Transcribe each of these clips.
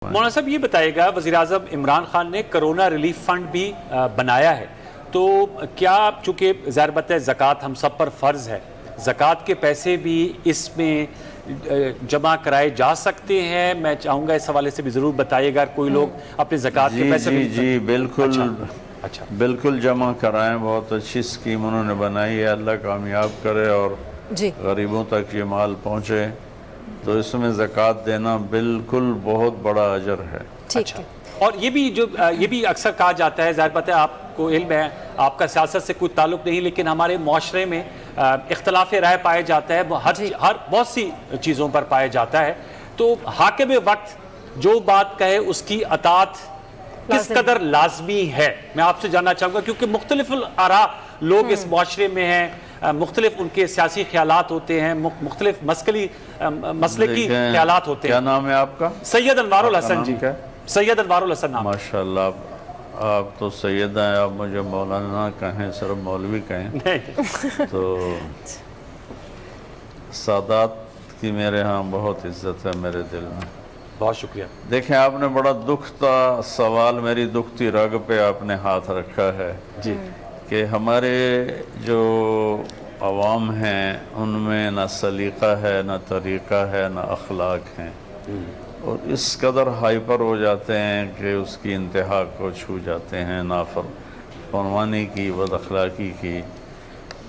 مولانا صاحب یہ بتائے گا، وزیراعظم عمران خان نے کرونا ریلیف فنڈ بھی بنایا ہے، تو کیا چونکہ ظاہر بات ہے زکوٰۃ ہم سب پر فرض ہے، زکوٰۃ کے پیسے بھی اس میں جمع کرائے جا سکتے ہیں؟ میں چاہوں گا اس حوالے سے بھی ضرور بتائیے گا، کوئی لوگ اپنے زکوٰۃ کے پیسے بھی جی بالکل اچھا بالکل جمع کرائیں، بہت اچھی اسکیم انہوں نے بنائی ہے، اللہ کامیاب کرے اور غریبوں تک یہ مال پہنچے، تو اس میں زکوٰۃ دینا بالکل بہت بڑا اجر ہے۔ اچھا، اور یہ بھی اکثر کہا جاتا ہے، ظاہر بات ہے آپ کو علم ہے، آپ کا سیاست سے کوئی تعلق نہیں، لیکن ہمارے معاشرے میں اختلاف رائے پائے جاتا ہے، ہر بہت سی چیزوں پر پائے جاتا ہے، تو حاکم وقت جو بات کہے اس کی اطاعت کس قدر لازمی ہے؟ میں آپ سے جاننا چاہوں گا، کیونکہ مختلف آراء لوگ اس معاشرے میں ہیں، مختلف ان کے سیاسی خیالات ہوتے ہیں، مختلف مسلکی خیالات ہوتے ہیں۔ کیا نام ہے آپ کا؟ سید انوار الحسن جی، سید انوار الحسن نام۔ ماشاءاللہ، آپ تو سید ہیں، آپ مجھے مولانا کہیں، صرف مولوی کہیں، تو سادات کی میرے ہاں بہت عزت ہے میرے دل میں۔ بہت شکریہ۔ دیکھیں، آپ نے بڑا دکھتا سوال، میری دکھتی رگ پہ آپ نے ہاتھ رکھا ہے جی کہ ہمارے جو عوام ہیں ان میں نہ سلیقہ ہے، نہ طریقہ ہے، نہ اخلاق ہیں، اور اس قدر ہائپر ہو جاتے ہیں کہ اس کی انتہا کو چھو جاتے ہیں، نافرمانی کی، بد اخلاقی کی۔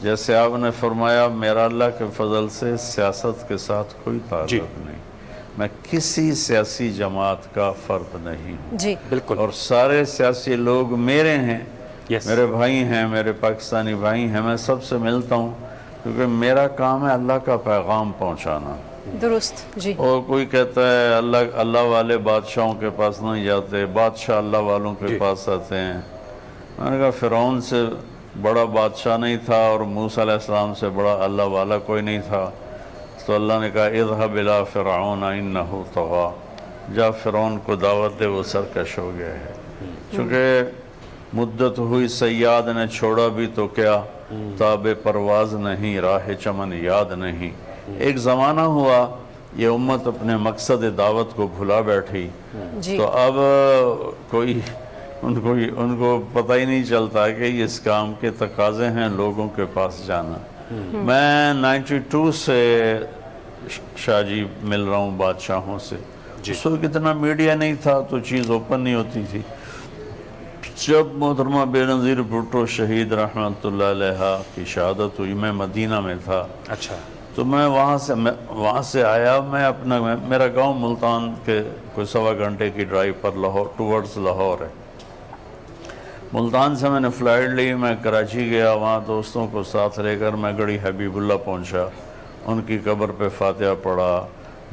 جیسے آپ نے فرمایا، میرا اللہ کے فضل سے سیاست کے ساتھ کوئی تعلق نہیں، میں کسی سیاسی جماعت کا فرد نہیں ہوں، جی بالکل، اور سارے سیاسی لوگ میرے ہیں، میرے بھائی ہیں، میرے پاکستانی بھائی ہیں، میں سب سے ملتا ہوں، کیونکہ میرا کام ہے اللہ کا پیغام پہنچانا۔ درست جی۔ اور کوئی کہتا ہے اللہ والے بادشاہوں کے پاس نہیں جاتے، بادشاہ اللہ والوں کے پاس آتے ہیں۔ میں نے کہا فرعون سے بڑا بادشاہ نہیں تھا اور موسیٰ علیہ السلام سے بڑا اللہ والا کوئی نہیں تھا، تو اللہ نے کہا اذهب الى فرعون انه طغى، جا فرعون کو دعوت دے، وہ سرکش ہو گیا ہے۔ چونکہ مدت ہوئی صیاد نے چھوڑا بھی تو کیا، تاب پرواز نہیں، راہ چمن یاد نہیں۔ ایک زمانہ ہوا یہ امت اپنے مقصد دعوت کو بھلا بیٹھی، تو اب ان کو پتہ ہی نہیں چلتا کہ اس کام کے تقاضے ہیں لوگوں کے پاس جانا۔ میں 92 سے شاہ جی مل رہا ہوں بادشاہوں سے، اس وقت اتنا میڈیا نہیں تھا تو چیز اوپن نہیں ہوتی تھی۔ جب محترمہ بے نظیر بھٹو شہید رحمۃ اللہ علیہ کی شہادت ہوئی، میں مدینہ میں تھا، اچھا، تو میں وہاں سے آیا، میرا گاؤں ملتان کے کوئی 1.25 گھنٹے کی ڈرائیو پر ٹورڈز لاہور ہے۔ ملتان سے میں نے فلائٹ لی، میں کراچی گیا، وہاں دوستوں کو ساتھ لے کر میں گڑھی حبیب اللہ پہنچا، ان کی قبر پہ فاتحہ پڑھا۔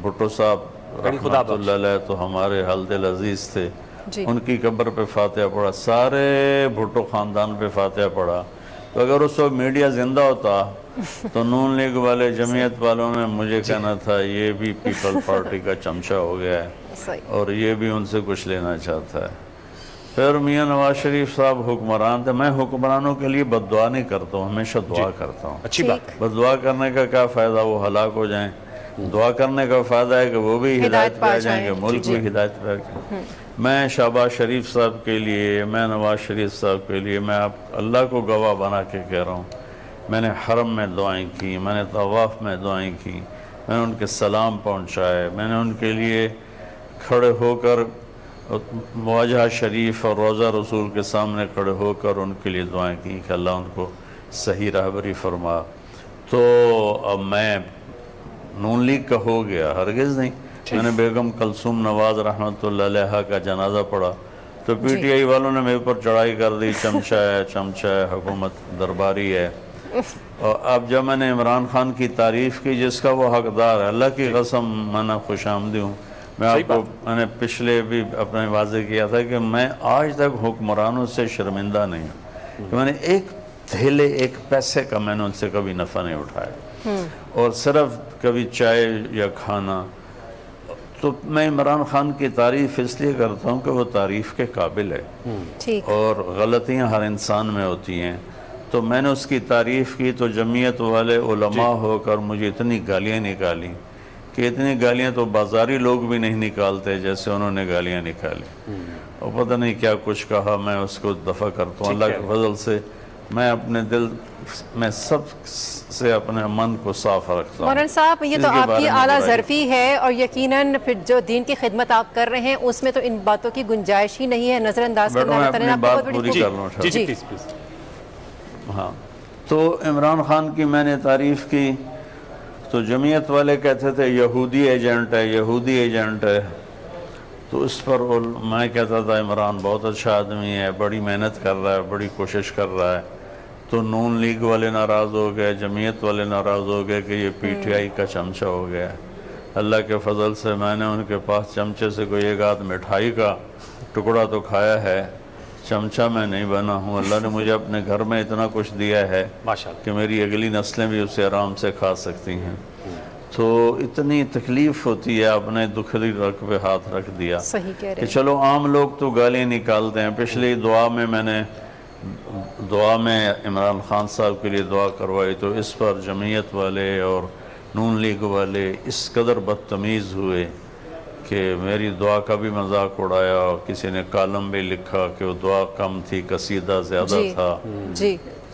بھٹو صاحب رحمۃ اللہ علیہ تو ہمارے حال دل عزیز تھے، ان کی قبر پہ فاتحہ پڑھا، سارے بھٹو خاندان پہ فاتحہ پڑھا۔ تو اگر اس وقت میڈیا زندہ ہوتا تو نون لیگ والے، جمعیت والوں نے مجھے کہنا تھا یہ بھی پیپل پارٹی کا چمچہ ہو گیا ہے اور یہ بھی ان سے کچھ لینا چاہتا ہے۔ پھر میاں نواز شریف صاحب حکمران تھے، میں حکمرانوں کے لیے بد دعا نہیں کرتا ہوں، ہمیشہ دعا کرتا ہوں۔ اچھی بات۔ بد دعا کرنے کا کیا فائدہ، وہ ہلاک ہو جائیں، دعا کرنے کا فائدہ ہے کہ وہ بھی ہدایت پہ جائیں گے، ملک بھی ہدایت پہ جائیں۔ میں شہباز شریف صاحب کے لیے، میں نواز شریف صاحب کے لیے، میں اللہ کو گواہ بنا کے کہہ رہا ہوں، میں نے حرم میں دعائیں کی، میں نے طواف میں دعائیں کی، میں نے ان کے سلام پہنچائے، میں نے ان کے لیے کھڑے ہو کر مواجہ شریف اور روضہ رسول کے سامنے کھڑے ہو کر ان کے لیے دعائیں کی کہ اللہ ان کو صحیح راہبری فرما۔ تو اب میں نون لیگ کا ہو گیا، ہرگز نہیں۔ میں نے بیگم کلثوم نواز رحمۃ اللہ علیہ کا جنازہ پڑھا تو پی ٹی آئی والوں نے میرے پر چڑھائی کر دی، چمچہ ہے، حکومت درباری ہے۔ اور اب جب میں نے عمران خان کی تعریف کی جس کا وہ حقدار ہے، اللہ کی قسم میں نے خوش آمدی ہوں۔ میں نے پچھلے بھی اپنے واضح کیا تھا کہ میں آج تک حکمرانوں سے شرمندہ نہیں ہوں، کہ میں نے ایک تھیلے ایک پیسے کا میں نے ان سے کبھی نفع نہیں اٹھایا، اور صرف کبھی چائے یا کھانا۔ تو میں عمران خان کی تعریف اس لیے کرتا ہوں کہ وہ تعریف کے قابل ہے، اور غلطیاں ہر انسان میں ہوتی ہیں۔ تو میں نے اس کی تعریف کی تو جمعیت والے علماء ہو کر مجھے اتنی گالیاں نکالی کہ اتنی گالیاں تو بازاری لوگ بھی نہیں نکالتے جیسے انہوں نے گالیاں نکالی، اور پتہ نہیں کیا کچھ کہا. میں اس کو دفع کرتا ہوں. اللہ کے فضل سے میں اپنے دل میں سب سے اپنے من کو صاف رکھتا ہوں. مولانا صاحب یہ تو آپ کی اعلیٰ ظرفی ہے، اور یقیناً پھر جو دین کی خدمت آپ کر رہے ہیں اس میں تو ان باتوں کی گنجائش ہی نہیں ہے. نظر انداز کرنا میں اپنی بات پوری کر لوں. جی پلیز پلیز. ہاں، تو عمران خان کی میں نے تعریف کی تو جمعیت والے کہتے تھے یہودی ایجنٹ ہے، یہودی ایجنٹ ہے. تو اس پر میں کہتا تھا عمران بہت اچھا آدمی ہے، بڑی محنت کر رہا ہے، بڑی کوشش کر رہا ہے. تو نون لیگ والے ناراض ہو گئے، جمعیت والے ناراض ہو گئے کہ یہ پی ٹی آئی کا چمچہ ہو گیا. اللہ کے فضل سے میں نے ان کے پاس چمچے سے کوئی ایک آدھ مٹھائی کا ٹکڑا تو کھایا ہے، چمچہ میں نہیں بنا ہوں. اللہ نے مجھے اپنے گھر میں اتنا کچھ دیا ہے کہ میری اگلی نسلیں بھی اسے آرام سے کھا سکتی ہیں. تو اتنی تکلیف ہوتی ہے، اپنے دکھلی رگ پہ ہاتھ رکھ دیا کہ چلو عام لوگ تو گالیاں نکالتے ہیں. پچھلی دعا میں میں نے عمران خان صاحب کے لیے دعا کروائی تو اس پر جمعیت والے اور نون لیگ والے اس قدر بدتمیز ہوئے کہ میری دعا کا بھی مذاق اڑایا، اور کسی نے کالم بھی لکھا کہ وہ دعا کم تھی، قصیدہ زیادہ تھا.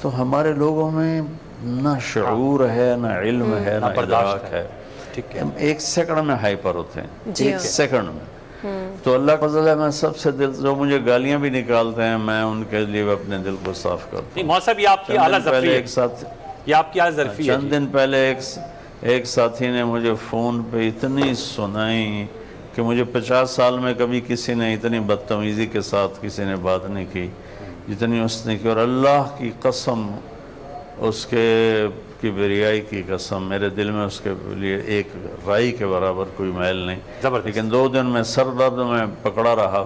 تو ہمارے لوگوں میں نہ شعور ہے، نہ علم ہے، نہ ادراک ہے. ہم ایک سیکنڈ میں ہائپر ہوتے ہیں، ایک سیکنڈ میں. تو اللہ کا فضل ہے، میں سب سے دل جو مجھے گالیاں بھی نکالتے ہیں میں ان کے لیے اپنے دل کو صاف کرتا ہوں. مولانا صاحب یہ آپ کی اعلیٰ ظرفی ہے. یہ آپ کی اعلیٰ ظرفی ہے. چند دن پہلے ایک ساتھی نے مجھے فون پہ اتنی سنائی کہ مجھے 50 سال میں کبھی کسی نے اتنی بدتمیزی کے ساتھ کسی نے بات نہیں کی جتنی اس نے کی. اور اللہ کی قسم، اس کے کبریائی کی قسم، میرے دل میں اس کے لیے ایک رائی کے برابر کوئی میل نہیں. لیکن 2 دن میں سر درد میں پکڑا رہا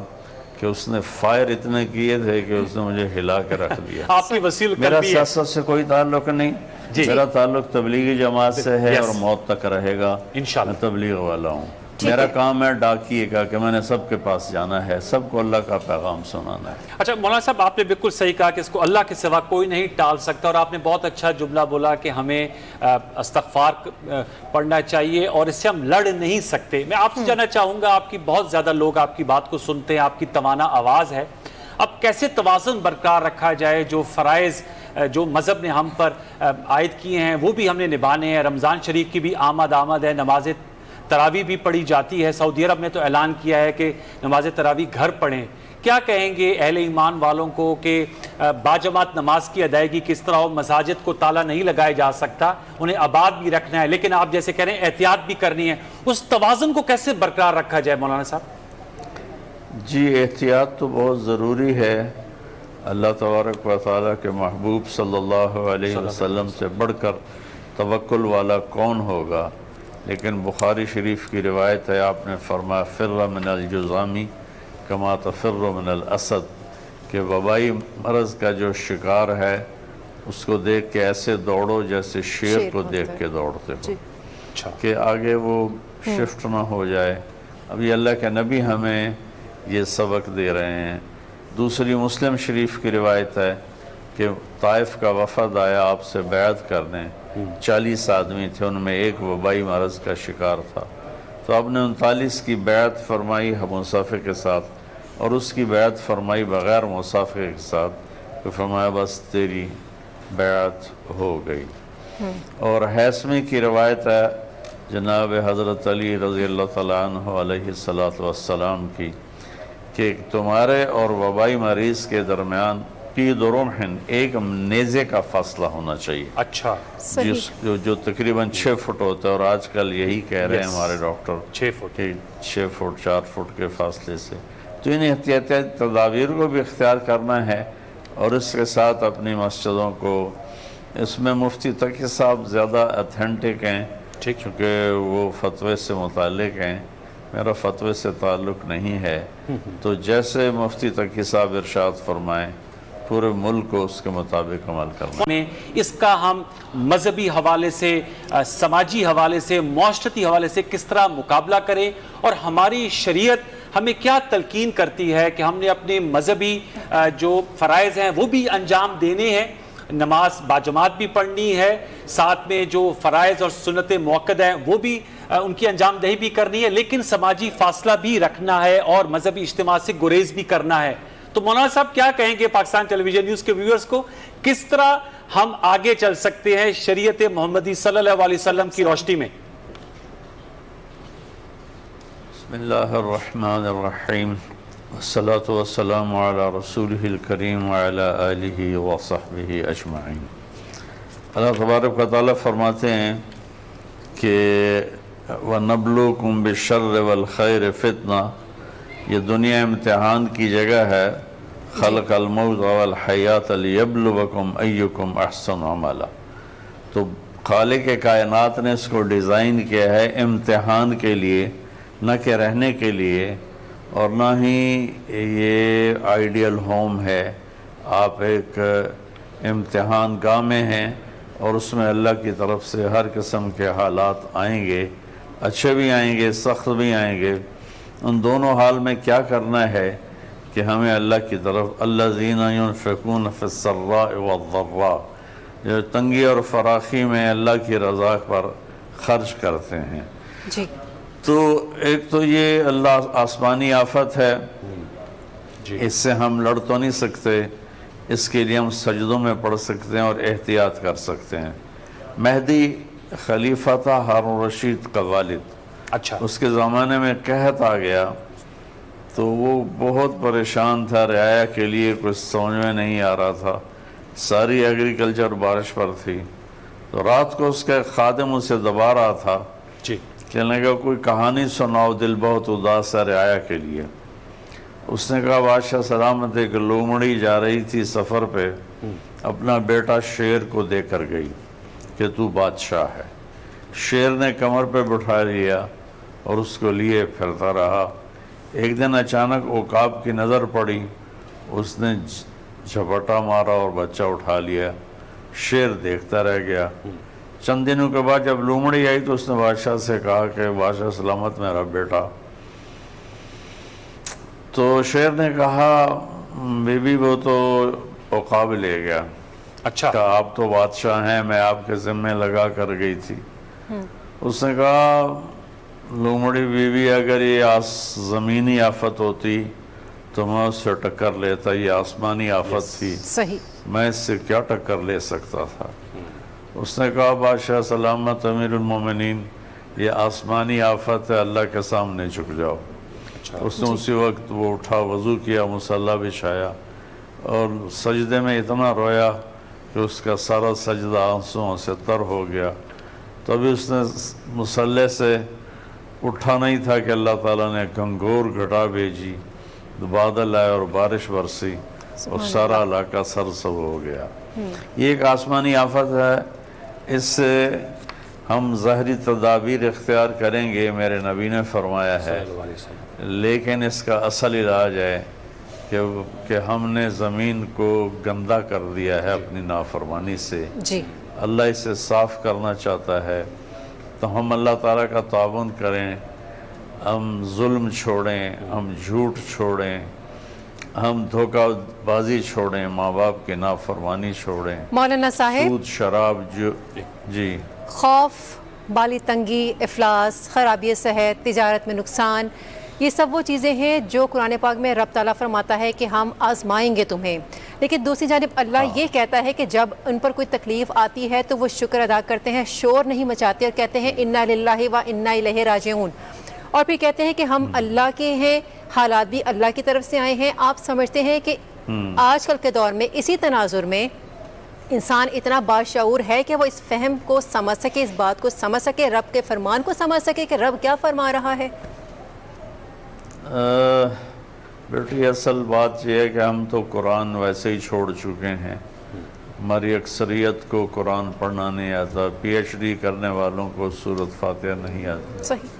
کہ اس نے فائر اتنے کیے تھے کہ اس نے مجھے ہلا کے رکھ دیا. آپ کی وسیل میرا سیاست سے کوئی تعلق نہیں، میرا تعلق تبلیغی جماعت سے ہے اور موت تک رہے گا. میں تبلیغ والا ہوں. میرا کام ہے ڈاکیے کا کہ میں نے سب کے پاس جانا ہے، سب کو اللہ کا پیغام سنانا ہے. اچھا مولانا صاحب آپ نے بالکل صحیح کہا کہ اس کو اللہ کے سوا کوئی نہیں ٹال سکتا، اور آپ نے بہت اچھا جملہ بولا کہ ہمیں استغفار پڑھنا چاہیے اور اس سے ہم لڑ نہیں سکتے. میں آپ سے جاننا چاہوں گا، آپ کی بہت زیادہ لوگ آپ کی بات کو سنتے ہیں، آپ کی توانا آواز ہے، اب کیسے توازن برقرار رکھا جائے؟ جو فرائض جو مذہب نے ہم پر عائد کیے ہیں وہ بھی ہم نے نبھانے ہیں. رمضان شریف کی بھی آمد ہے، نماز تراویح بھی پڑھی جاتی ہے. سعودی عرب میں تو اعلان کیا ہے کہ نماز تراویح گھر پڑھیں. کیا کہیں گے اہل ایمان والوں کو کہ باجماعت نماز کی ادائیگی کس طرح ہو؟ مساجد کو تالا نہیں لگایا جا سکتا، انہیں آباد بھی رکھنا ہے، لیکن آپ جیسے کہہ رہے ہیں احتیاط بھی کرنی ہے. اس توازن کو کیسے برقرار رکھا جائے مولانا صاحب؟ جی احتیاط تو بہت ضروری ہے. اللہ تبارک و تعالیٰ کے محبوب صلی اللہ علیہ وسلم سے بڑھ کر توکل والا کون ہوگا؟ لیکن بخاری شریف کی روایت ہے، آپ نے فرمایا فر من الجذامی کما تفر من الاسد، کہ وبائی مرض کا جو شکار ہے اس کو دیکھ کے ایسے دوڑو جیسے شیر کو دیکھ کے دوڑتے ہو کہ آگے وہ شفٹ نہ ہو جائے. ابھی اللہ کے نبی ہمیں یہ سبق دے رہے ہیں. دوسری مسلم شریف کی روایت ہے کہ طائف کا وفد آیا آپ سے بیعت کرنے، 40 آدمی تھے، ان میں ایک وبائی مرض کا شکار تھا. تو آپ نے 39 کی بیعت فرمائی مصافحے کے ساتھ اور اس کی بیعت فرمائی بغیر مصافحے کے ساتھ، تو فرمایا بس تیری بیعت ہو گئی. اور حیثمی کی روایت ہے جناب حضرت علی رضی اللہ تعالیٰ عنہ علیہ السلام کی کہ تمہارے اور وبائی مریض کے درمیان قید و رمحن، ایک نیزے کا فاصلہ ہونا چاہیے. اچھا، جو تقریباً 6 فٹ ہوتا ہے، اور آج کل یہی کہہ رہے ہیں ہمارے ڈاکٹر 6 فٹ 6 فٹ 4 فٹ کے فاصلے سے. تو ان احتیاطی تدابیر کو بھی اختیار کرنا ہے، اور اس کے ساتھ اپنی مسجدوں کو، اس میں مفتی تقی صاحب زیادہ اتھینٹک ہیں چونکہ وہ فتوے سے متعلق ہیں، میرا فتوے سے تعلق نہیں ہے. تو جیسے مفتی تقی صاحب ارشاد فرمائیں پورے ملک کو اس کے مطابق عمل کرنا. اس کا ہم مذہبی حوالے سے، سماجی حوالے سے، معاشرتی حوالے سے کس طرح مقابلہ کریں، اور ہماری شریعت ہمیں کیا تلقین کرتی ہے کہ ہم نے اپنے مذہبی جو فرائض ہیں وہ بھی انجام دینے ہیں، نماز باجماعت بھی پڑھنی ہے، ساتھ میں جو فرائض اور سنت موقد ہیں وہ بھی ان کی انجام دہی بھی کرنی ہے، لیکن سماجی فاصلہ بھی رکھنا ہے اور مذہبی اجتماع سے گریز بھی کرنا ہے۔ تو مولانا صاحب کیا کہیں گے پاکستان ٹیلی ویژن نیوز کے ویورز کو، کس طرح ہم آگے چل سکتے ہیں شریعت محمدی صلی اللہ علیہ وسلم کی روشنی میں؟ بسم اللہ الرحمن الرحیم، والصلاة والسلام علی رسولہ الکریم وعلی آلہ وصحبہ اجمعین۔ اللہ تبارک و تعالیٰ فرماتے ہیں کہ وَنَبْلُوكُمْ بِالشَّرِّ وَالْخَيْرِ فِتْنَةً، یہ دنیا امتحان کی جگہ ہے، خلق الموت والحیات لیبلوکم ایکم احسن عملا۔ تو خالق کائنات نے اس کو ڈیزائن کیا ہے امتحان کے لیے، نہ کہ رہنے کے لیے، اور نہ ہی یہ آئیڈیل ہوم ہے۔ آپ ایک امتحان گاہ میں ہیں اور اس میں اللہ کی طرف سے ہر قسم کے حالات آئیں گے، اچھے بھی آئیں گے، سخت بھی آئیں گے۔ ان دونوں حال میں کیا کرنا ہے کہ ہمیں اللہ کی طرف الذین ينفقون فی السراء والضراء، جو تنگی اور فراخی میں اللہ کی رضا پر خرچ کرتے ہیں۔ جی تو ایک تو یہ اللہ آسمانی آفت ہے، اس سے ہم لڑ تو نہیں سکتے، اس کے لیے ہم سجدوں میں پڑھ سکتے ہیں اور احتیاط کر سکتے ہیں۔ مہدی خلیفہ تھا ہارون رشید کا والد، اچھا، اس کے زمانے میں قحط آ گیا تو وہ بہت پریشان تھا، رعایا کے لیے کچھ سمجھ میں نہیں آ رہا تھا، ساری ایگریکلچر بارش پر تھی۔ تو رات کو اس کا خادم اسے دبا رہا تھا، جی، کہنے لگا کوئی کہانی سناؤ، دل بہت اداس ہے رعایا کے لیے۔ اس نے کہا بادشاہ سلامت، ایک لومڑی جا رہی تھی سفر پہ، اپنا بیٹا شیر کو دے کر گئی کہ تو بادشاہ ہے۔ شیر نے کمر پہ بٹھا لیا اور اس کو لیے پھرتا رہا۔ ایک دن اچانک عقاب کی نظر پڑی، اس نے جھپٹا مارا اور بچہ اٹھا لیا۔ شیر دیکھتا رہ گیا۔ چند دنوں کے بعد جب لومڑی آئی تو اس نے بادشاہ سے کہا کہ بادشاہ سلامت میرا بیٹا۔ تو شیر نے کہا بی بی وہ تو عقاب لے گیا۔ اچھا، کہا آپ تو بادشاہ ہیں، میں آپ کے ذمہ لگا کر گئی تھی۔ اس نے کہا لومڑی بیوی اگر یہ زمینی آفت ہوتی تو میں اس سے ٹکر لیتا، یہ آسمانی آفت تھی، صحیح، میں اس سے کیا ٹکر لے سکتا تھا۔ اس نے کہا بادشاہ سلامت امیر المومنین، یہ آسمانی آفت ہے، اللہ کے سامنے جھک جاؤ۔ اس نے اسی وقت وہ اٹھا، وضو کیا، مصلی بچھایا اور سجدے میں اتنا رویا کہ اس کا سارا سجدہ آنسوؤں سے تر ہو گیا۔ تو ابھی اس نے مصلی سے اٹھا نہیں تھا کہ اللہ تعالیٰ نے گھنگور گھٹا بھیجی، بادل آئے اور بارش برسی اور سارا علاقہ سرسبز ہو گیا۔ یہ ایک آسمانی آفت ہے، اس سے ہم ظاہری تدابیر اختیار کریں گے، میرے نبی نے فرمایا ہے، لیکن اس کا اصل علاج ہے کہ ہم نے زمین کو گندا کر دیا ہے اپنی نافرمانی سے۔ جی، اللہ اسے صاف کرنا چاہتا ہے، تو ہم اللہ تعالیٰ کا تعاون کریں، ہم ظلم چھوڑیں، ہم جھوٹ چھوڑیں، ہم دھوکہ بازی چھوڑیں، ماں باپ کی نافرمانی چھوڑیں، مولانا صاحب، سود شراب جی، خوف، بالی تنگی، افلاس، خرابی صحت، تجارت میں نقصان، یہ سب وہ چیزیں ہیں جو قرآن پاک میں رب تعالیٰ فرماتا ہے کہ ہم آزمائیں گے تمہیں، لیکن دوسری جانب اللہ یہ کہتا ہے کہ جب ان پر کوئی تکلیف آتی ہے تو وہ شکر ادا کرتے ہیں، شور نہیں مچاتے اور کہتے ہیں انا للہ و انا الیہ راجعون، اور پھر کہتے ہیں کہ ہم اللہ کے ہیں، حالات بھی اللہ کی طرف سے آئے ہیں۔ آپ سمجھتے ہیں کہ آج کل کے دور میں اسی تناظر میں انسان اتنا باشعور ہے کہ وہ اس فہم کو سمجھ سکے، اس بات کو سمجھ سکے، رب کے فرمان کو سمجھ سکے کہ رب کیا فرما رہا ہے؟ بیٹی اصل بات یہ ہے کہ ہم تو قرآن ویسے ہی چھوڑ چکے ہیں، ہماری اکثریت کو قرآن پڑھنا نہیں آتا، پی ایچ ڈی کرنے والوں کو سورۃ فاتحہ نہیں آتی۔ صحیح،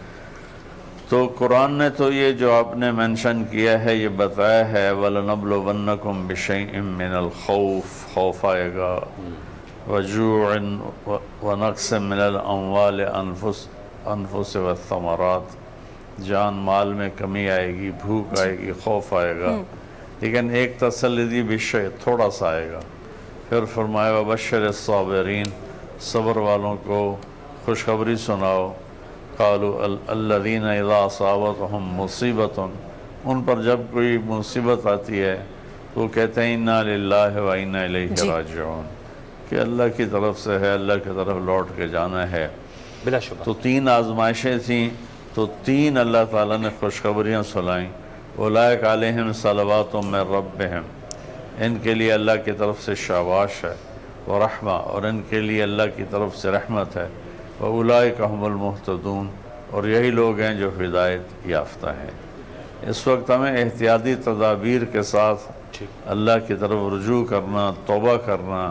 تو قرآن نے تو یہ جو آپ نے مینشن کیا ہے یہ بتایا ہے وَلَنَبْلُوَنَّكُمْ بِشَيْءٍ مِّنَ الْخَوْفِ، خوف آئے گا، وَجُوعٍ وَنَقْصٍ مِّنَ الْأَمْوَالِ أَنفُسِ وَالثَّمَرَاتِ، جان مال میں کمی آئے گی، بھوک آئے گی، خوف آئے گا، لیکن ایک تسلی دی بشیء، تھوڑا سا آئے گا۔ پھر فرمایا وَبَشِّرِ الصَّابِرِينَ، صبر والوں کو خوشخبری سناؤ۔ قالوا الذین اذا اصابتهم مصیبت، ان پر جب کوئی مصیبت آتی ہے تو وہ کہتے ہیں انا للہ و انا الیہ راجعون، کہ اللہ کی طرف سے ہے، اللہ کی طرف لوٹ کے جانا ہے۔ بلا شبہ تو 3 آزمائشیں تھیں، تو 3 اللہ تعالیٰ نے خوشخبریاں سنائیں۔ اولئک علیہم صلوات من ربہم، ان کے لیے اللہ کی طرف سے شاباش ہے، ورحمہ، اور ان کے لیے اللہ کی طرف سے رحمت ہے، واولئک هم المہتدون، اور یہی لوگ ہیں جو ہدایت یافتہ ہیں۔ اس وقت ہمیں احتیاطی تدابیر کے ساتھ اللہ کی طرف رجوع کرنا، توبہ کرنا،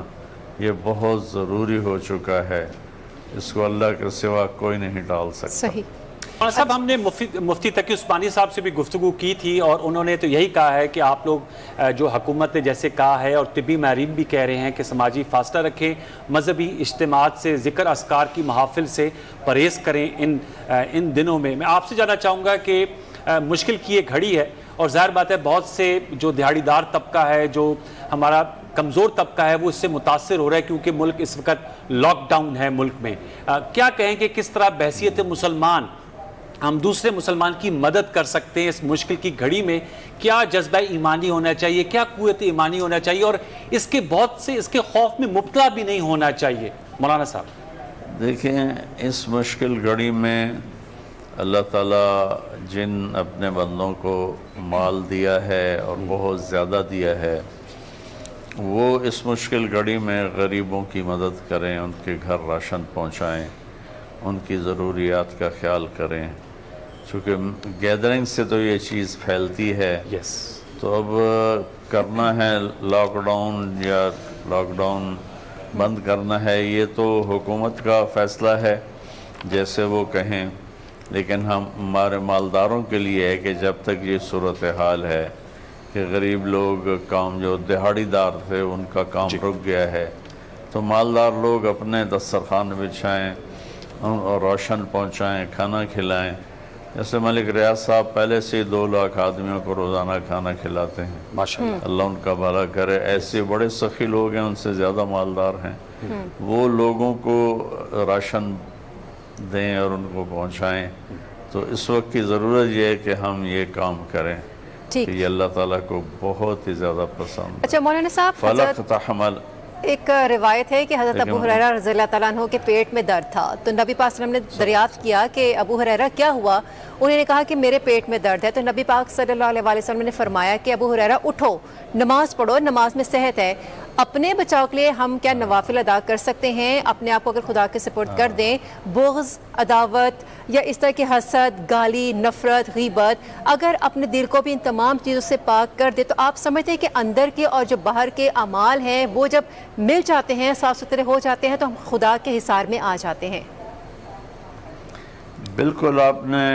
یہ بہت ضروری ہو چکا ہے، اس کو اللہ کے سوا کوئی نہیں ٹال سکتا۔ صحیح۔ مولانا صاحب، ہم نے مفتی تقی عثمانی صاحب سے بھی گفتگو کی تھی، اور انہوں نے تو یہی کہا ہے کہ آپ لوگ جو حکومت نے جیسے کہا ہے اور طبی ماہرین بھی کہہ رہے ہیں کہ سماجی فاصلہ رکھیں، مذہبی اجتماعات سے، ذکر اذکار کی محافل سے پرہیز کریں ان دنوں میں آپ سے جاننا چاہوں گا کہ مشکل کی یہ گھڑی ہے، اور ظاہر بات ہے بہت سے جو دیہڑی دار طبقہ ہے، جو ہمارا کمزور طبقہ ہے، وہ اس سے متاثر ہو رہا ہے کیونکہ ملک اس وقت لاک ڈاؤن ہے ملک میں۔ کیا کہیں کہ کس طرح بحیثیت مسلمان ہم دوسرے مسلمان کی مدد کر سکتے ہیں اس مشکل کی گھڑی میں؟ کیا جذبہ ایمانی ہونا چاہیے، کیا قوت ایمانی ہونا چاہیے، اور اس کے بہت سے اس کے خوف میں مبتلا بھی نہیں ہونا چاہیے؟ مولانا صاحب دیکھیں، اس مشکل گھڑی میں اللہ تعالیٰ جن اپنے بندوں کو مال دیا ہے اور بہت زیادہ دیا ہے، وہ اس مشکل گھڑی میں غریبوں کی مدد کریں، ان کے گھر راشن پہنچائیں، ان کی ضروریات کا خیال کریں، چونکہ گیدرنگ سے تو یہ چیز پھیلتی ہے۔ تو اب کرنا ہے لاک ڈاؤن یا لاک ڈاؤن بند کرنا ہے، یہ تو حکومت کا فیصلہ ہے جیسے وہ کہیں، لیکن ہمارے مالداروں کے لیے ہے کہ جب تک یہ صورتحال ہے کہ غریب لوگ کام، جو دیہڑی دار تھے ان کا کام رک گیا ہے، تو مالدار لوگ اپنے دسترخوان بچھائیں اور روشن پہنچائیں، کھانا کھلائیں۔ جیسے ملک ریاض صاحب پہلے سے 2 لاکھ آدمیوں کو روزانہ کھانا کھلاتے ہیں، ماشاءاللہ، اللہ ان کا بھلا کرے۔ ایسے بڑے سخی لوگ ہیں، ان سے زیادہ مالدار ہیں، وہ لوگوں کو راشن دیں اور ان کو پہنچائیں۔ تو اس وقت کی ضرورت یہ ہے کہ ہم یہ کام کریں، کہ یہ اللہ تعالیٰ کو بہت ہی زیادہ پسند ہے۔ اچھا مولانا صاحب، فلق تحمل، ایک روایت ہے کہ حضرت ابو ہریرہ رضی اللہ تعالیٰ عنہ کے پیٹ میں درد تھا، تو نبی پاک صلی اللہ علیہ وسلم نے دریافت کیا کہ ابو ہریرہ کیا ہوا؟ انہوں نے کہا کہ میرے پیٹ میں درد ہے، تو نبی پاک صلی اللہ علیہ وسلم نے فرمایا کہ ابو ہریرہ اٹھو، نماز پڑھو، نماز میں صحت ہے۔ اپنے بچاؤ کے لیے ہم کیا نوافل ادا کر سکتے ہیں؟ اپنے آپ کو اگر خدا کے سپرد کر دیں، بغض، عداوت یا اس طرح کی حسد، گالی، نفرت، غیبت، اگر اپنے دل کو بھی ان تمام چیزوں سے پاک کر دے، تو آپ سمجھتے ہیں کہ اندر کے اور جو باہر کے اعمال ہیں وہ جب مل جاتے ہیں، صاف ستھرے ہو جاتے ہیں، تو ہم خدا کے حصار میں آ جاتے ہیں؟ بالکل آپ نے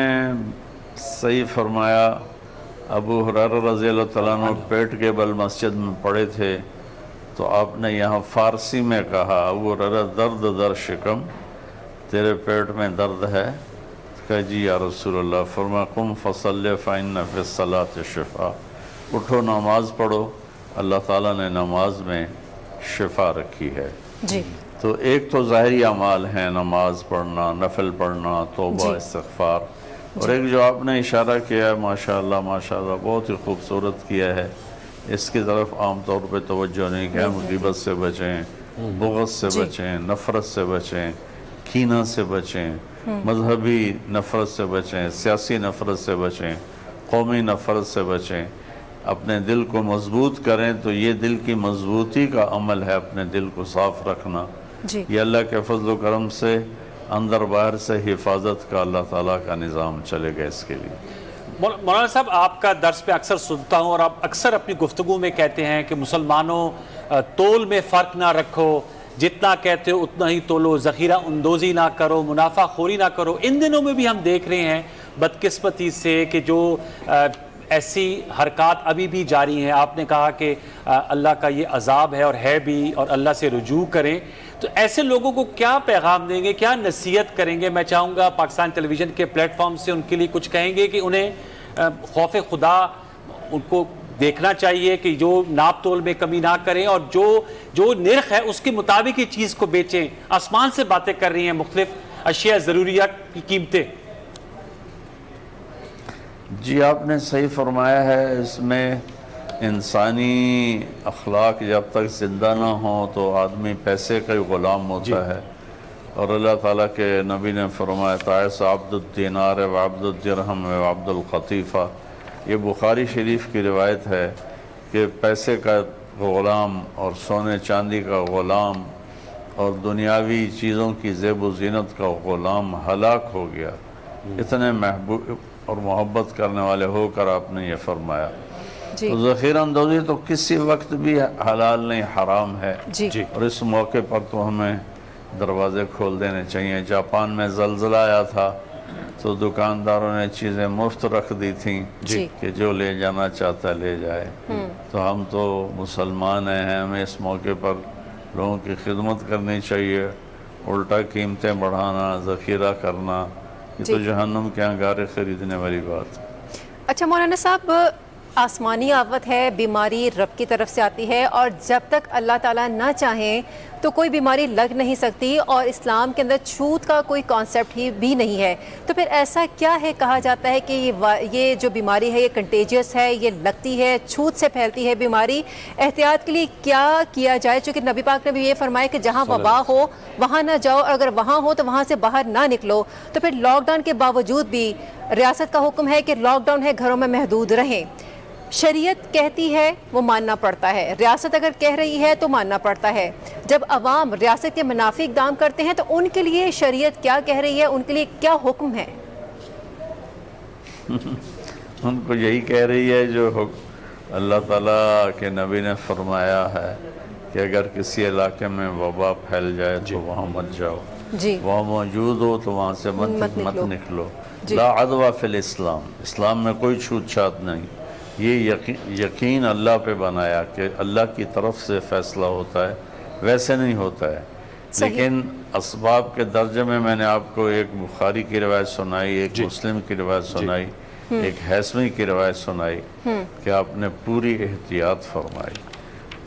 صحیح فرمایا۔ ابو ہریرہ رضی اللہ تعالیٰ عنہ پیٹ کے بل مسجد میں پڑے تھے، تو آپ نے یہاں فارسی میں کہا، ابو ہریرہ درد در شکم، تیرے پیٹ میں درد ہے؟ کہا جی یا رسول اللہ۔ فرمایا قم فصلی فإن فی الصلاۃ شفاء، اٹھو نماز پڑھو، اللہ تعالیٰ نے نماز میں شفا رکھی ہے۔ جی، تو ایک تو ظاہری اعمال ہیں، نماز پڑھنا، نفل پڑھنا، توبہ، استغفار، اور ایک جو آپ نے اشارہ کیا ہے، ماشاءاللہ ماشاءاللہ بہت ہی خوبصورت کیا ہے، اس کی طرف عام طور پہ توجہ نہیں کہ ہم غیبت سے بچیں، بغض سے بچیں، نفرت سے بچیں، کینہ سے بچیں، مذہبی نفرت سے بچیں، سیاسی نفرت سے بچیں، قومی نفرت سے بچیں، اپنے دل کو مضبوط کریں۔ تو یہ دل کی مضبوطی کا عمل ہے، اپنے دل کو صاف رکھنا۔ یہ اللہ کے فضل و کرم سے اندر باہر سے حفاظت کا اللہ تعالیٰ کا نظام چلے گا اس کے لیے۔ مولانا صاحب، آپ کا درس میں اکثر سنتا ہوں، اور آپ اکثر اپنی گفتگو میں کہتے ہیں کہ مسلمانوں تول میں فرق نہ رکھو، جتنا کہتے ہو اتنا ہی تولو، ذخیرہ اندوزی نہ کرو، منافع خوری نہ کرو۔ ان دنوں میں بھی ہم دیکھ رہے ہیں بدقسمتی سے کہ جو ایسی حرکات ابھی بھی جاری ہیں۔ آپ نے کہا کہ اللہ کا یہ عذاب ہے اور ہے بھی، اور اللہ سے رجوع کریں۔ تو ایسے لوگوں کو کیا پیغام دیں گے، کیا نصیحت کریں گے؟ میں چاہوں گا پاکستان ٹیلی ویژن کے پلیٹ فارم سے ان کے لیے کچھ کہیں گے کہ انہیں خوف خدا ان کو دیکھنا چاہیے کہ جو ناپ تول میں کمی نہ کریں، اور جو نرخ ہے اس کے مطابق ہی چیز کو بیچیں۔ آسمان سے باتیں کر رہی ہیں مختلف اشیاء ضروریات کی قیمتیں۔ جی آپ نے صحیح فرمایا ہے، اس میں انسانی اخلاق جب تک زندہ نہ ہوں تو آدمی پیسے کا غلام ہوتا ہے، اور اللہ تعالیٰ کے نبی نے فرمایا تعس عبد الدینار و عبد الدرہم و عبد القطیفہ، یہ بخاری شریف کی روایت ہے کہ پیسے کا غلام اور سونے چاندی کا غلام اور دنیاوی چیزوں کی زیب و زینت کا غلام ہلاک ہو گیا۔ اتنے محبوب اور محبت کرنے والے ہو کر آپ نے یہ فرمایا۔ جی تو ذخیرہ اندوزی تو کسی وقت بھی حلال نہیں، حرام ہے، جی اور اس موقع پر تو ہمیں دروازے کھول دینے چاہیے۔ جاپان میں زلزلہ آیا تھا تو دکانداروں نے چیزیں مفت رکھ دی تھیں جی کہ جو لے جانا چاہتا لے جائے۔ تو ہم تو مسلمان ہیں، ہمیں اس موقع پر لوگوں کی خدمت کرنی چاہیے، الٹا قیمتیں بڑھانا، ذخیرہ کرنا، یہ تو جہنم کے انگارے خریدنے والی بات۔ اچھا مولانا صاحب، آسمانی آفت ہے، بیماری رب کی طرف سے آتی ہے، اور جب تک اللہ تعالیٰ نہ چاہیں تو کوئی بیماری لگ نہیں سکتی، اور اسلام کے اندر چھوت کا کوئی کانسیپٹ ہی بھی نہیں ہے۔ تو پھر ایسا کیا ہے کہا جاتا ہے کہ یہ جو بیماری ہے یہ کنٹیجیس ہے، یہ لگتی ہے، چھوت سے پھیلتی ہے بیماری، احتیاط کے لیے کیا کیا جائے؟ چونکہ نبی پاک نے بھی یہ فرمایا کہ جہاں وبا ہو وہاں نہ جاؤ، اگر وہاں ہو تو وہاں سے باہر نہ نکلو۔ تو پھر لاک ڈاؤن کے باوجود بھی ریاست کا حکم ہے کہ لاک ڈاؤن ہے، گھروں میں محدود رہیں۔ شریعت کہتی ہے وہ ماننا پڑتا ہے، ریاست اگر کہہ رہی ہے تو ماننا پڑتا ہے۔ جب عوام ریاست کے منافی اقدام کرتے ہیں تو ان کے لیے شریعت کیا کہہ رہی ہے، ان کے لیے کیا حکم ہے؟ ان کو یہی کہہ رہی ہے جو اللہ تعالیٰ کے نبی نے فرمایا ہے کہ اگر کسی علاقے میں وبا پھیل جائے تو وہاں مت جاؤ، جی وہاں موجود ہو تو وہاں سے مت نکلو۔ لا عدوہ فی الاسلام، اسلام میں کوئی چھوت چھات نہیں۔ یہ یقین اللہ پہ بنایا کہ اللہ کی طرف سے فیصلہ ہوتا ہے، ویسے نہیں ہوتا ہے۔ لیکن اسباب کے درجے میں نے آپ کو ایک بخاری کی روایت سنائی، ایک مسلم کی روایت سنائی، ایک ہیثمی کی روایت سنائی کہ آپ نے پوری احتیاط فرمائی۔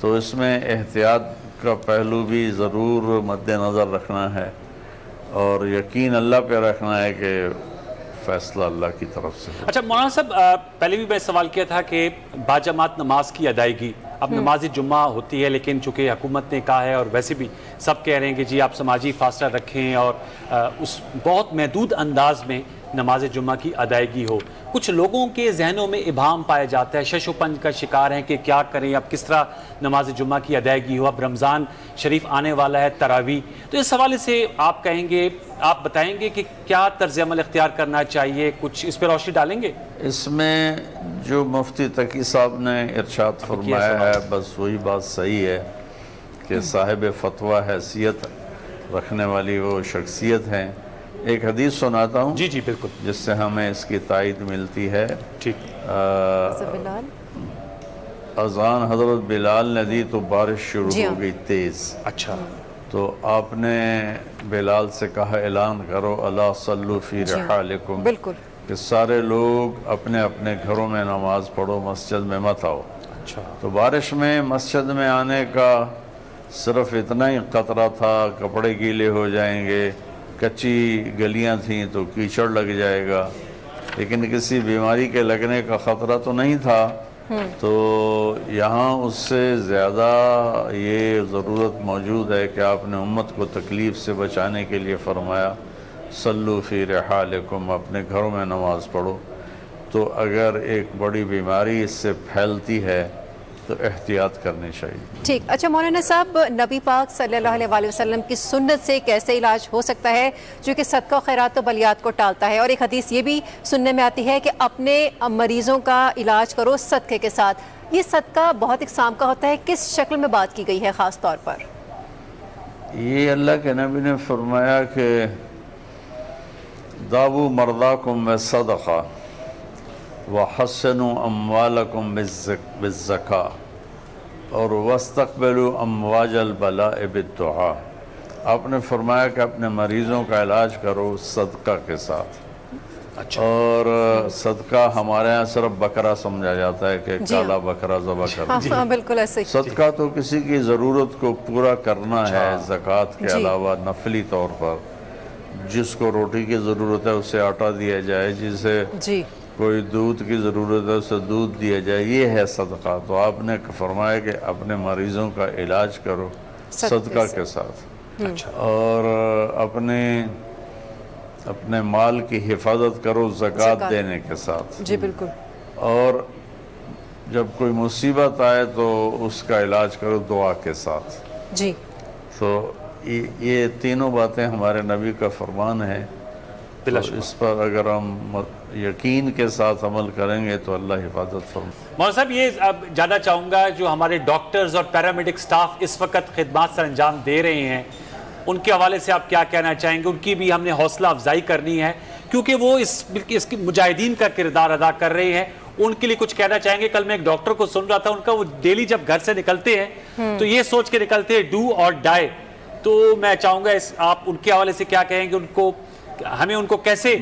تو اس میں احتیاط کا پہلو بھی ضرور مد نظر رکھنا ہے، اور یقین اللہ پہ رکھنا ہے کہ فیصلہ اللہ کی طرف سے۔ اچھا مولانا صاحب، پہلے بھی میں سوال کیا تھا کہ باجماعت نماز کی ادائیگی، اب نماز جمعہ ہوتی ہے لیکن چونکہ حکومت نے کہا ہے اور ویسے بھی سب کہہ رہے ہیں کہ جی آپ سماجی فاصلہ رکھیں اور اس بہت محدود انداز میں نماز جمعہ کی ادائیگی ہو، کچھ لوگوں کے ذہنوں میں ابہام پایا جاتا ہے، شش و پنج کا شکار ہیں کہ کیا کریں، اب کس طرح نماز جمعہ کی ادائیگی ہو، اب رمضان شریف آنے والا ہے، تراویح۔ تو اس حوالے سے آپ کہیں گے، آپ بتائیں گے کہ کیا طرز عمل اختیار کرنا چاہیے، کچھ اس پہ روشنی ڈالیں گے؟ اس میں جو مفتی تقی صاحب نے ارشاد فرمایا ہے بس وہی بات صحیح ہے کہ صاحب فتویٰ حیثیت رکھنے والی وہ شخصیت ہیں۔ ایک حدیث سناتا ہوں جی جی بالکل، جس سے ہمیں اس کی تائید ملتی ہے۔ ٹھیک۔ اذان حضرت بلال نے دی تو بارش شروع ہو گئی تیز۔ اچھا، تو آپ نے بلال سے کہا اعلان کرو الا صلو فی رحالکم، بالکل، کہ سارے لوگ اپنے اپنے گھروں میں نماز پڑھو، مسجد میں مت آؤ۔ اچھا، تو بارش میں مسجد میں آنے کا صرف اتنا ہی خطرہ تھا، کپڑے گیلے ہو جائیں گے، کچی گلیاں تھیں تو کیچڑ لگ جائے گا، لیکن کسی بیماری کے لگنے کا خطرہ تو نہیں تھا۔ تو یہاں اس سے زیادہ یہ ضرورت موجود ہے کہ آپ نے امت کو تکلیف سے بچانے کے لیے فرمایا صلو فی رحالکم، اپنے گھروں میں نماز پڑھو۔ تو اگر ایک بڑی بیماری اس سے پھیلتی ہے تو احتیاط کرنی چاہیے۔ ٹھیک۔ اچھا مولانا صاحب، نبی پاک صلی اللہ علیہ وآلہ وسلم کی سنت سے کیسے علاج ہو سکتا ہے جو کہ صدقہ و خیرات و بلیات کو ٹالتا ہے؟ اور ایک حدیث یہ بھی سننے میں آتی ہے کہ اپنے مریضوں کا علاج کرو صدقے کے ساتھ۔ یہ صدقہ بہت اقسام کا ہوتا ہے، کس شکل میں بات کی گئی ہے خاص طور پر؟ یہ اللہ کے نبی نے فرمایا کہ داووا مرضاکم بالصدقہ وحسنوا اموالکم بالزکاة اور واستقبلوا امواج البلاء بالدعاء۔ آپ نے فرمایا کہ اپنے مریضوں کا علاج کرو صدقہ کے ساتھ۔ اور صدقہ ہمارے ہاں صرف بکرا سمجھا جاتا ہے کہ کالا بکرا ذبح کرنا۔ ہاں بالکل ایسے ہی۔ صدقہ تو کسی کی ضرورت کو پورا کرنا ہے، زکوٰۃ کے علاوہ نفلی طور پر۔ جس کو روٹی کی ضرورت ہے اسے آٹا دیا جائے، جسے کوئی دودھ کی ضرورت ہے اسے دودھ دیا جائے، یہ ہے صدقہ۔ تو آپ نے فرمایا کہ اپنے مریضوں کا علاج کرو صدقہ کے ساتھ، اور اپنے مال کی حفاظت کرو زکوٰۃ دینے کے ساتھ۔ جی بالکل۔ اور جب کوئی مصیبت آئے تو اس کا علاج کرو دعا کے ساتھ۔ جی تو یہ تینوں باتیں ہمارے نبی کا فرمان ہے، تو اس پر اگر ہم یقین کے ساتھ عمل کریں گے تو اللہ حفاظت فرمائے۔ مولانا صاحب، یہ اب جاننا چاہوں گا جو ہمارے ڈاکٹرز اور پیرامیڈک سٹاف اس وقت خدمات سر انجام دے رہے ہیں، ان کے حوالے سے آپ کیا کہنا چاہیں گے؟ ان کی بھی ہم نے حوصلہ افزائی کرنی ہے کیونکہ وہ اس کی مجاہدین کا کردار ادا کر رہے ہیں، ان کے لیے کچھ کہنا چاہیں گے؟ کل میں ایک ڈاکٹر کو سن رہا تھا، ان کا وہ ڈیلی جب گھر سے نکلتے ہیں تو یہ سوچ کے نکلتے ہیں ڈو اور ڈائی، تو میں چاہوں گا آپ ان کے حوالے سے کیا کہیں گے؟ ہمیں ان کو کیسے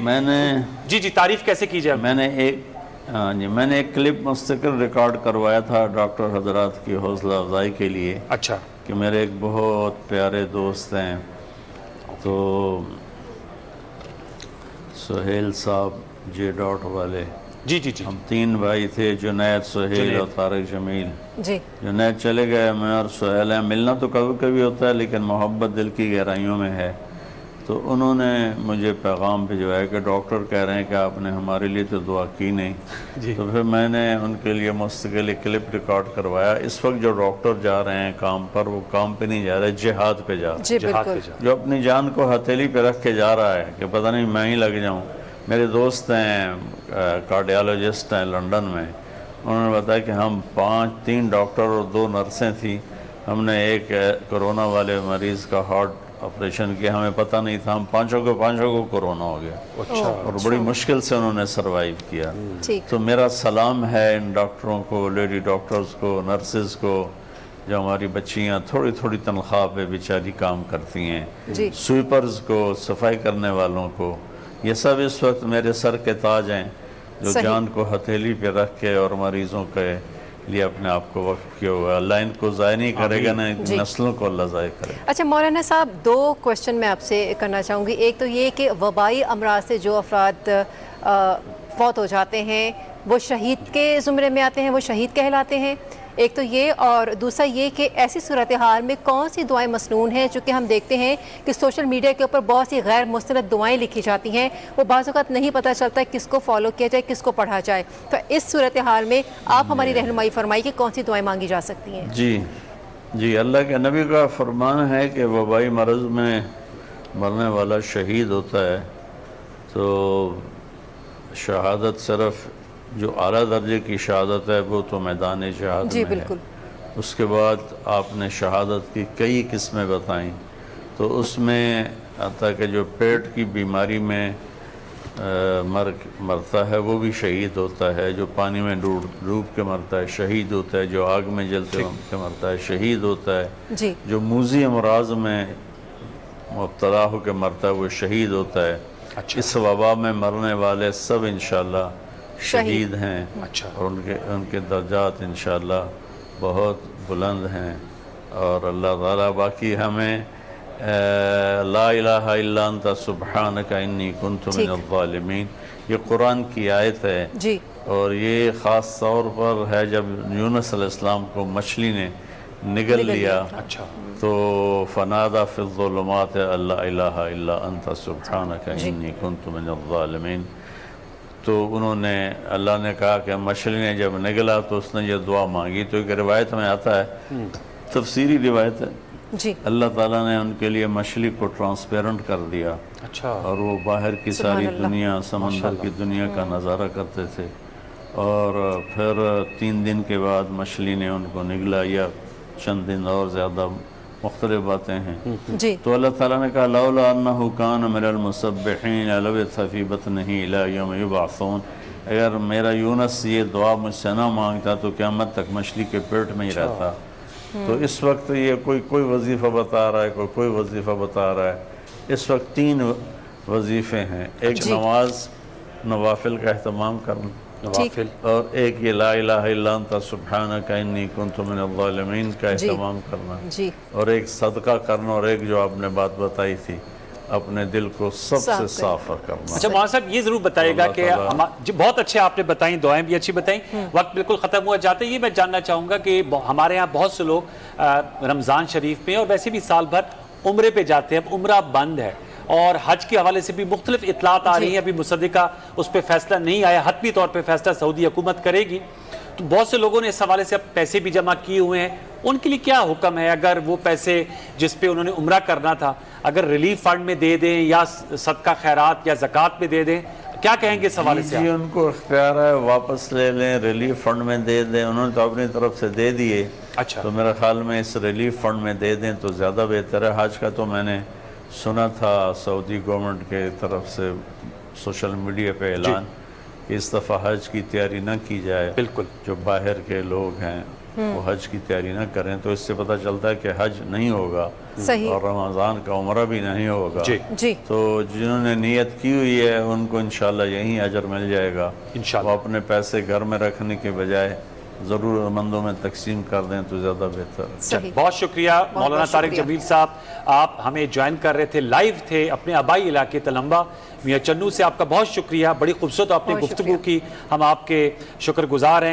جی تعریف کیسے کی جائے؟ میں نے ایک کلپ مستقل ریکارڈ کروایا تھا ڈاکٹر حضرات کی حوصلہ افزائی کے لیے، اچھا، کہ میرے ایک بہت پیارے دوست ہیں، تو سہیل صاحب جے ڈاٹ والے، جی ہم 3 بھائی تھے، جنید، سہیل اور طارق جمیل۔ جی جنید چلے گئے، میں اور سہیل ہیں، ملنا تو کبھی کبھی ہوتا ہے لیکن محبت دل کی گہرائیوں میں ہے۔ تو انہوں نے مجھے پیغام بھجوایا کہ ڈاکٹر کہہ رہے ہیں کہ آپ نے ہمارے لیے تو دعا کی نہیں، تو پھر میں نے ان کے لیے مستقل ایک کلپ ریکارڈ کروایا۔ اس وقت جو ڈاکٹر جا رہے ہیں کام پر، وہ کام پہ نہیں جا رہے، جہاد پہ جا رہے ہیں، جو اپنی جان کو ہتھیلی پہ رکھ کے جا رہا ہے کہ پتہ نہیں میں ہی لگ جاؤں۔ میرے دوست ہیں کارڈیالوجسٹ ہیں لنڈن میں، انہوں نے بتایا کہ ہم 3 ڈاکٹر اور 2 نرسیں تھیں، ہم نے ایک کورونا والے مریض کا ہارٹ آپریشن کیا، ہمیں پتہ نہیں تھا، ہم 5 کو کورونا ہو گیا، اور بڑی مشکل سے انہوں نے سروائیو کیا۔ تو میرا سلام ہے ان ڈاکٹروں کو، لیڈی ڈاکٹرز کو، نرسز کو، جو ہماری بچیاں تھوڑی تھوڑی تنخواہ پہ بیچاری کام کرتی ہیں، سویپرز کو، صفائی کرنے والوں کو، یہ سب اس وقت میرے سر کے تاج ہیں، جو جان کو ہتھیلی پہ رکھ کے اور مریضوں کے لیے اپنے آپ کو وقف کیا ہوا ہے۔ اللہ ان کو ضائع نہیں کرے گا، نہ نسلوں کو اللہ ضائع کرے گا۔ اچھا مولانا صاحب، 2 کوشچن میں آپ سے کرنا چاہوں گی۔ ایک تو یہ کہ وبائی امراض سے جو افراد فوت ہو جاتے ہیں وہ شہید کے زمرے میں آتے ہیں، وہ شہید کہلاتے ہیں، ایک تو یہ، اور دوسرا یہ کہ ایسی صورتحال میں کون سی دعائیں مسنون ہیں؟ چونکہ ہم دیکھتے ہیں کہ سوشل میڈیا کے اوپر بہت سی غیر مستند دعائیں لکھی جاتی ہیں، وہ بعض اوقات نہیں پتہ چلتا ہے کس کو فالو کیا جائے، کس کو پڑھا جائے، تو اس صورتحال میں آپ ہماری رہنمائی فرمائی کہ کون سی دعائیں مانگی جا سکتی ہیں؟ جی اللہ کے نبی کا فرمان ہے کہ وبائی مرض میں مرنے والا شہید ہوتا ہے تو شہادت صرف جو اعلیٰ درجے کی شہادت ہے وہ تو میدان جہاد میں ہے۔ اس کے بعد آپ نے شہادت کی کئی قسمیں بتائیں، تو اس میں آتا کہ جو پیٹ کی بیماری میں مرتا ہے وہ بھی شہید ہوتا ہے، جو پانی میں ڈوب کے مرتا ہے شہید ہوتا ہے، جو آگ میں جلتے کے مرتا ہے شہید ہوتا ہے، جو موذی امراض میں مبتلا ہو کے مرتا ہے وہ شہید ہوتا ہے۔ اس وبا میں مرنے والے سب انشاءاللہ شہید ہیں، اور ان کے درجات انشاءاللہ بہت بلند ہیں، اور اللہ تعالیٰ باقی ہمیں لا الہ الا انت سبحانک انی کنت من الظالمین، یہ قرآن کی آیت ہے، اور یہ خاص طور پر ہے جب یونس علیہ السلام کو مچھلی نے نگل لیا تو فنادى في الظلمات لا الہ الا انت سبحانک انی کنت من الظالمین، تو انہوں نے اللہ نے کہا کہ مچھلی نے جب نگلا تو اس نے یہ دعا مانگی۔ تو ایک روایت میں آتا ہے، تفسیری روایت ہے، اللہ تعالیٰ نے ان کے لیے مچھلی کو ٹرانسپیرنٹ کر دیا، اور وہ باہر کی ساری دنیا، سمندر کی دنیا کا نظارہ کرتے تھے، اور پھر 3 دن کے بعد مچھلی نے ان کو نگلا، یا چند دن اور زیادہ، مختلف باتیں ہیں۔ تو اللہ تعالیٰ نے کہا لولا انہ کان من المسبحین للبث فی بطنہ الی یوم یبعثون، اگر میرا یونس یہ دعا مجھ سے نہ مانگتا تو قیامت تک مچھلی کے پیٹ میں ہی رہتا۔ تو اس وقت یہ کوئی وظیفہ بتا رہا ہے، کوئی وظیفہ بتا رہا ہے۔ اس وقت 3 وظیفے ہیں، ایک نماز نوافل کا اہتمام کرنا، اور ایک یہ لا الہ الا انت سبحانک انی کنت من الظالمین کا اہتمام کرنا، اور ایک صدقہ کرنا، اور ایک جو آپ نے بات بتائی تھی اپنے دل کو سب سے صاف کرنا. اچھا مولانا صاحب یہ ضرور بتائیے گا کہ بہت اچھے آپ نے بتائیں، دعائیں بھی اچھی بتائیں، وقت بالکل ختم ہوا جاتا ہے. یہ میں جاننا چاہوں گا کہ ہمارے ہاں بہت سے لوگ رمضان شریف میں اور ویسے بھی سال بھر عمرے پہ جاتے ہیں. اب عمرہ بند ہے اور حج کے حوالے سے بھی مختلف اطلاعات آ رہی ہیں. ابھی مصدقہ اس پہ فیصلہ نہیں آیا، حتمی طور پہ فیصلہ سعودی حکومت کرے گی. تو بہت سے لوگوں نے اس حوالے سے اب پیسے بھی جمع کیے ہوئے ہیں. ان کے لیے کیا حکم ہے اگر وہ پیسے جس پہ انہوں نے عمرہ کرنا تھا اگر ریلیف فنڈ میں دے دیں یا صدقہ خیرات یا زکوٰۃ میں دے دیں، کیا کہیں گے اس حوالے سے؟ جی ان کو اختیار ہے، واپس لے لیں، ریلیف فنڈ میں دے دیں. انہوں نے تو اپنی طرف سے دے دیے، اچھا تو میرے خیال میں اس ریلیف فنڈ میں دے دیں تو زیادہ بہتر ہے. حج کا تو میں نے سنا تھا سعودی گورنمنٹ کے طرف سے سوشل میڈیا پہ اعلان کہ اس دفعہ حج کی تیاری نہ کی جائے. بالکل جو باہر کے لوگ ہیں وہ حج کی تیاری نہ کریں، تو اس سے پتہ چلتا ہے کہ حج نہیں ہوگا اور رمضان کا عمرہ بھی نہیں ہوگا. جی تو جنہوں نے نیت کی ہوئی ہے ان کو انشاءاللہ یہیں اجر مل جائے گا. انشاءاللہ وہ اپنے پیسے گھر میں رکھنے کے بجائے ضرورت مندوں میں تقسیم کر دیں تو زیادہ بہتر ہے. بہت شکریہ مولانا طارق جمیل صاحب، آپ ہمیں جوائن کر رہے تھے، لائیو تھے اپنے آبائی علاقے تلمبہ میاں چنو سے. آپ کا بہت شکریہ، بڑی خوبصورت آپ نے گفتگو کی، ہم آپ کے شکر گزار ہیں.